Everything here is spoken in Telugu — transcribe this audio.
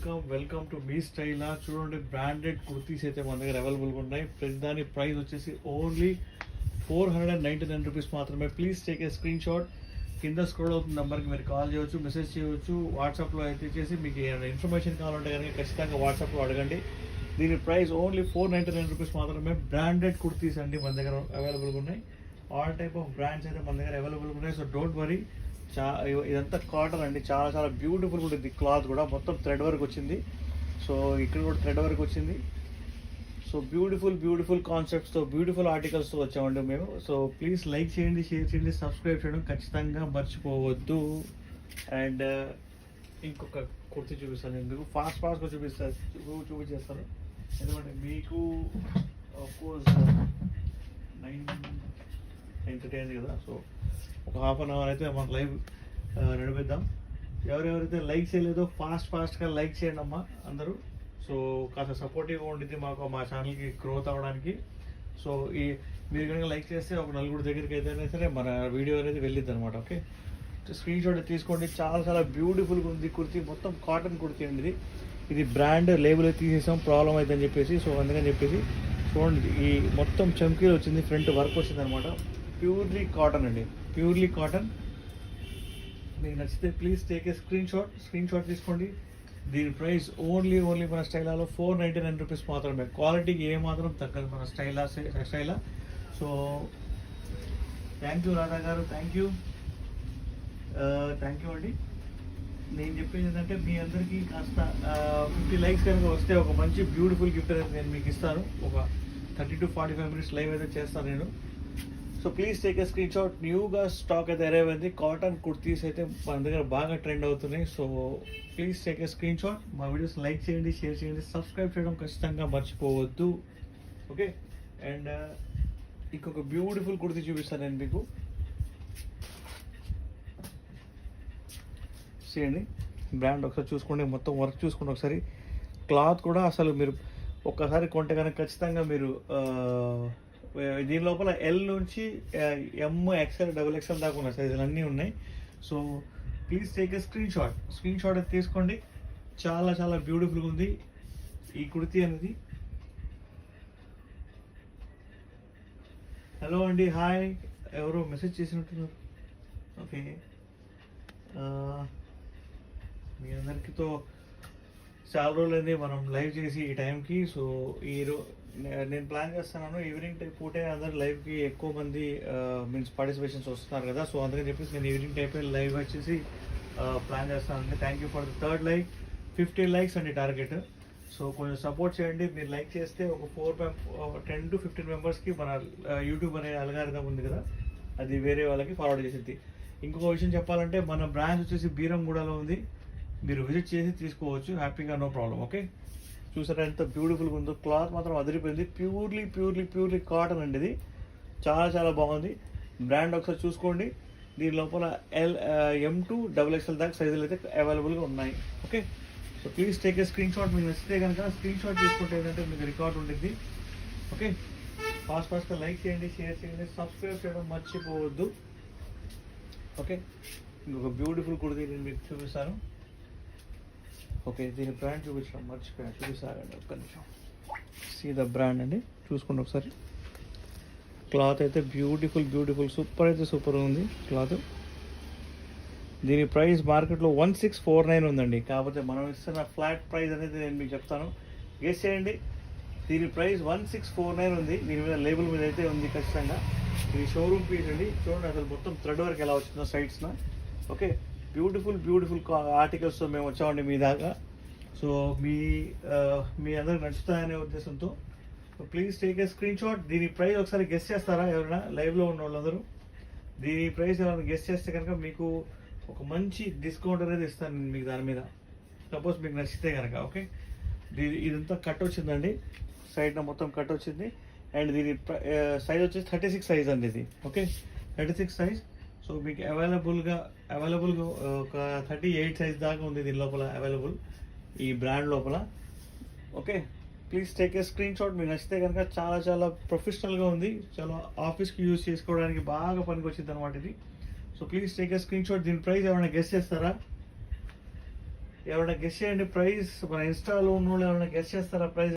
Welcome to me style. చూడండి, బ్రాండెడ్ కుర్తీస్ అయితే మన దగ్గర అవైలబుల్గా ఉన్నాయి. ప్రతి దాని ప్రైస్ వచ్చేసి ఓన్లీ 499 రూపీస్ మాత్రమే. Please take a screen shot. కింద స్క్రోల్ అవుతున్న నెంబర్కి మీరు కాల్ చేయవచ్చు, మెసేజ్ చేయవచ్చు. వాట్సాప్లో అయితే చేసి మీకు ఏమైనా ఇన్ఫర్మేషన్ కావాలంటే కనుక ఖచ్చితంగా వాట్సాప్లో అడగండి. దీని ప్రైస్ ఓన్లీ 499 రూపీస్ మాత్రమే. బ్రాండెడ్ కుర్తీస్ అండి మన దగ్గర అవైలబుల్గా ఉన్నాయి. ఆల్ టైప్ ఆఫ్ బ్రాండ్స్ అయితే మన దగ్గర అవైలబుల్గా ఉన్నాయి. So don't worry. ఇదంతా కాటన్ అండి, చాలా చాలా బ్యూటిఫుల్ ఉంటుంది. క్లాత్ కూడా మొత్తం థ్రెడ్ వర్క్ వచ్చింది. సో ఇక్కడ కూడా థ్రెడ్ వర్క్ వచ్చింది. సో బ్యూటిఫుల్ కాన్సెప్ట్స్తో, బ్యూటిఫుల్ ఆర్టికల్స్తో వచ్చామండి మేము. సో ప్లీజ్ లైక్ చేయండి, షేర్ చేయండి, సబ్స్క్రైబ్ చేయడం ఖచ్చితంగా మర్చిపోవద్దు. అండ్ ఇంకొక కుర్తీ చూపిస్తాను నేను మీకు, ఫాస్ట్గా చూపించేస్తాను. ఎందుకంటే మీకు ఆఫ్కోర్స్ 9:10 కదా. సో ఒక హాఫ్ అన్ అవర్ అయితే మనం లైవ్ నడిపిద్దాం. ఎవరెవరైతే లైక్ చేయలేదో ఫాస్ట్గా లైక్ చేయండి అమ్మా అందరూ. సో కాస్త సపోర్టివ్గా ఉండింది మాకు, మా ఛానల్కి గ్రోత్ అవ్వడానికి. సో మీరు కనుక లైక్ చేస్తే ఒక నలుగురు దగ్గరికి అయితేనే సరే మన వీడియో అనేది వెళ్ళిద్ది అనమాట. ఓకే, స్క్రీన్ షాట్ తీసుకోండి. చాలా చాలా బ్యూటిఫుల్గా ఉంది కుర్తీ. మొత్తం కాటన్ కుర్తీ అండి ఇది బ్రాండ్ లేబుల్ తీసేసాం, ప్రాబ్లం అవుతుందని చెప్పేసి. సో అందుకని చెప్పేసి చూడండి, ఈ మొత్తం చమ్కీలు వచ్చింది, ఫ్రంట్ వర్క్ వచ్చింది అనమాట. ప్యూర్లీ కాటన్ అండి, ప్యూర్లీ కాటన్. మీకు నచ్చితే please take a screen shot తీసుకోండి. దీని ప్రైస్ ఓన్లీ మన స్టైలాలో 499 రూపీస్ మాత్రమే. క్వాలిటీకి ఏమాత్రం తగ్గదు మన స్టైలా. సో థ్యాంక్ యూ రాధా గారు, థ్యాంక్ యూ అండి. నేను చెప్పేది ఏంటంటే మీ అందరికీ కాస్త 50 లైక్స్ కనుక వస్తే ఒక మంచి బ్యూటిఫుల్ గిఫ్ట్ అనేది నేను మీకు ఇస్తాను. ఒక 30 to 45 మినిట్స్ లైవ్ అయితే చేస్తాను నేను. So please take a screen shot. న్యూగా స్టాక్ అయితే అరైవ్ అయింది. కాటన్ కుర్తీస్ అయితే మన దగ్గర బాగా ట్రెండ్ అవుతున్నాయి. So please take a screen shot. మా వీడియోస్ లైక్ చేయండి, షేర్ చేయండి, సబ్స్క్రైబ్ చేయడం ఖచ్చితంగా మర్చిపోవద్దు. ఓకే, అండ్ ఇంకొక బ్యూటిఫుల్ కుర్తీ చూపిస్తాను నేను మీకు. చేయండి, బ్రాండ్ ఒకసారి చూసుకోండి, మొత్తం వర్క్ చూసుకోండి ఒకసారి. క్లాత్ కూడా అసలు మీరు ఒక్కసారి కొంటే కనుక ఖచ్చితంగా మీరు దీని లోపల ఎల్ నుంచి M, XL, XXL దాకా ఉన్నాయి, సైజులు అన్నీ ఉన్నాయి. So please take a screen shot అయితే తీసుకోండి. చాలా చాలా బ్యూటిఫుల్గా ఉంది ఈ కుర్తీ అనేది. హలో అండి, హాయ్. ఎవరో మెసేజ్ చేసినట్టున్నారు. ఓకే, మీ అందరికీతో చాలా రోజులైంది మనం లైవ్ చేసి ఈ టైంకి. సో నేను ప్లాన్ చేస్తున్నాను ఈవినింగ్ పూటే అందరు లైవ్కి ఎక్కువ మంది మీన్స్ పార్టిసిపేషన్స్ వస్తున్నారు కదా. సో అందుకని చెప్పేసి నేను ఈవినింగ్ టైప్ లైవ్ వచ్చేసి ప్లాన్ చేస్తానండి. Thank you for the third like. 50 likes అండి టార్గెట్. సో కొంచెం సపోర్ట్ చేయండి. మీరు లైక్ చేస్తే ఒక 10 to 15 మెంబర్స్కి మన యూట్యూబ్ అనే అల్గారిథం ఉంది కదా, అది వేరే వాళ్ళకి ఫార్వర్డ్ చేసింది. ఇంకొక విషయం చెప్పాలంటే మన బ్రాంచ్ వచ్చేసి బీరంగూడలో ఉంది. మీరు విజిట్ చేసి తీసుకోవచ్చు హ్యాపీగా, నో ప్రాబ్లం. ఓకే, చూసారా ఎంత బ్యూటిఫుల్గా ఉందో. క్లాత్ మాత్రం అదిరిపోయింది. ప్యూర్లీ కాటన్ అండి ఇది. చాలా చాలా బాగుంది. బ్రాండ్ ఒకసారి చూసుకోండి. దీని లోపల M to XXL దాకా సైజులు అయితే అవైలబుల్గా ఉన్నాయి. Okay, so please take a screen shot. మీకు నచ్చితే కనుక స్క్రీన్ షాట్ తీసుకుంటే ఏంటంటే మీకు రికార్డ్ ఉంటుంది. ఓకే, ఫాస్ట్గా లైక్ చేయండి, షేర్ చేయండి, సబ్స్క్రైబ్ చేయడం మర్చిపోవద్దు. ఓకే, ఇంకొక బ్యూటిఫుల్ కుర్తీ నేను మీకు చూపిస్తాను. ఓకే, దీని బ్రాండ్ చూపిస్తానండి ఒక్క నిమిషం. సీ ద బ్రాండ్ అండి, చూసుకోండి ఒకసారి. క్లాత్ అయితే బ్యూటిఫుల్ సూపర్ అయితే సూపర్ ఉంది క్లాత్. దీని ప్రైస్ మార్కెట్లో 1649 ఉందండి. కాకపోతే మనం ఇస్తున్న ఫ్లాట్ ప్రైస్ అనేది నేను మీకు చెప్తాను, గెస్ చేయండి. దీని ప్రైస్ 1649 ఉంది. దీని మీద లేబుల్ మీద అయితే ఉంది ఖచ్చితంగా. ఇది షోరూమ్ పీస్ అండి. చూడండి అసలు మొత్తం థ్రెడ్ వర్క్ ఎలా వచ్చిందో సైడ్స్న. ఓకే, బ్యూటిఫుల్ ఆర్టికల్స్తో మేము వచ్చామండి మీ దాకా. సో మీ అందరికి నచ్చుతాయనే ఉద్దేశంతో please take a screen shot. దీని ప్రైస్ ఒకసారి గెస్ చేస్తారా ఎవరైనా లైవ్లో ఉన్న వాళ్ళందరూ? దీని ప్రైస్ ఎవరైనా గెస్ చేస్తే కనుక మీకు ఒక మంచి డిస్కౌంట్ అనేది ఇస్తాను నేను మీకు దాని మీద, సపోజ్ మీకు నచ్చితే కనుక. ఓకే, ఇదంతా కట్ వచ్చిందండి, సైడ్న మొత్తం కట్ వచ్చింది. అండ్ దీని సైజ్ వచ్చేసి 36 సైజ్ అండి ఇది. Okay, 36 size. సో మీకు అవైలబుల్గా ఒక 38 సైజ్ దాకా ఉంది దీని లోపల అవైలబుల్, ఈ బ్రాండ్ లోపల. Okay, please take a screen shot. మీకు నచ్చితే కనుక చాలా చాలా ప్రొఫెషనల్గా ఉంది, చాలా ఆఫీస్కి యూజ్ చేసుకోవడానికి బాగా పనికి వచ్చింది అనమాట ఇది. So please take a screen shot. దీని ప్రైస్ ఏమైనా గెస్ చేస్తారా? ఎవరైనా గెస్ట్ చేయండి ప్రైస్. మన ఇన్స్టాలో ఉన్న వాళ్ళు ఎవరైనా గెస్ట్ చేస్తారా ప్రైస్?